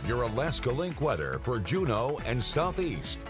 your Alaska Link weather for Juneau and Southeast.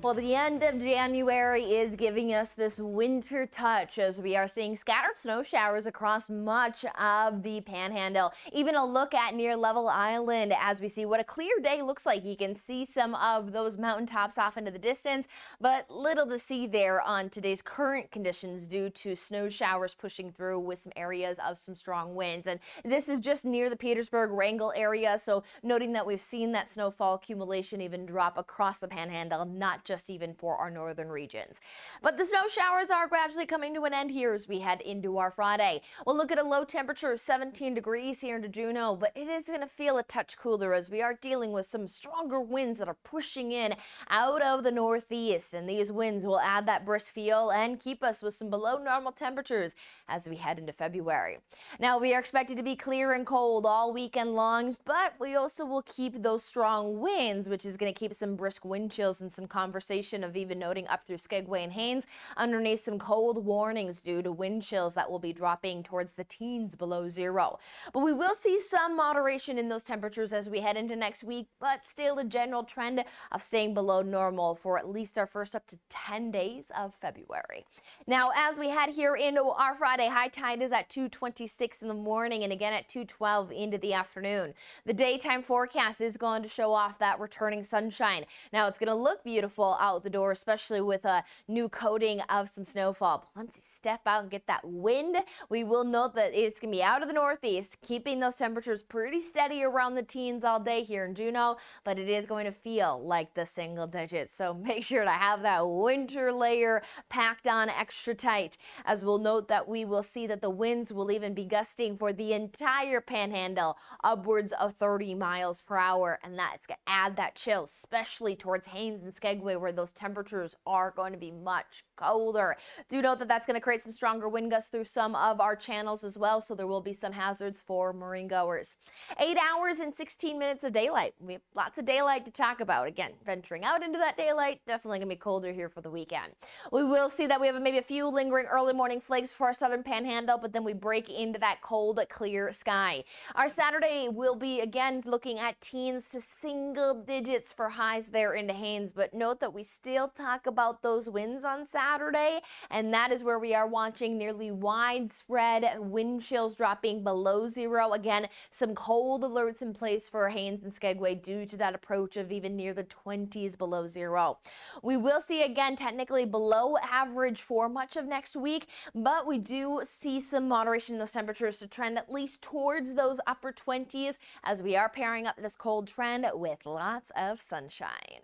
Well, the end of January is giving us this winter touch as we are seeing scattered snow showers across much of the Panhandle. Even a look at near Level Island as we see what a clear day looks like. You can see some of those mountaintops off into the distance, but little to see there on today's current conditions due to snow showers pushing through with some areas of some strong winds. And this is just near the Petersburg Wrangell area. So noting that we've seen that snowfall accumulation even drop across the Panhandle, not just even for our northern regions. But the snow showers are gradually coming to an end here as we head into our Friday. We'll look at a low temperature of 17 degrees here into Juneau, but it is going to feel a touch cooler as we are dealing with some stronger winds that are pushing in out of the northeast. And these winds will add that brisk feel and keep us with some below normal temperatures as we head into February. Now we are expected to be clear and cold all weekend long, but we also will keep those strong winds, which is going to keep some brisk wind chills and some conversation of even noting up through Skagway and Haines underneath some cold warnings due to wind chills that will be dropping towards the teens below zero. But we will see some moderation in those temperatures as we head into next week, but still a general trend of staying below normal for at least our first up to 10 days of February. Now, as we head here into our Friday, high tide is at 2:26 in the morning and again at 2:12 into the afternoon. The daytime forecast is going to show off that returning sunshine. Now, it's going to look beautiful out the door, especially with a new coating of some snowfall. But once you step out and get that wind, we will note that it's going to be out of the northeast, keeping those temperatures pretty steady around the teens all day here in Juneau, but it is going to feel like the single digits. So make sure to have that winter layer packed on extra tight, as we'll note that we will see that the winds will even be gusting for the entire Panhandle upwards of 30 miles per hour, and that's going to add that chill, especially towards Haines and Skagway, where those temperatures are going to be much colder. Do note that that's going to create some stronger wind gusts through some of our channels as well, so there will be some hazards for marine goers. 8 hours and 16 minutes of daylight. We have lots of daylight to talk about. Again, venturing out into that daylight, definitely going to be colder here for the weekend. We will see that we have maybe a few lingering early morning flakes for our southern Panhandle, but then we break into that cold, clear sky. Our Saturday will be again looking at teens to single digits for highs there into Haines, but note that we still talk about those winds on Saturday, and that is where we are watching nearly widespread wind chills dropping below zero. Again, some cold alerts in place for Haines and Skagway due to that approach of even near the 20s below zero. We will see again technically below average for much of next week, but we do see some moderation in those temperatures to trend at least towards those upper 20s as we are pairing up this cold trend with lots of sunshine.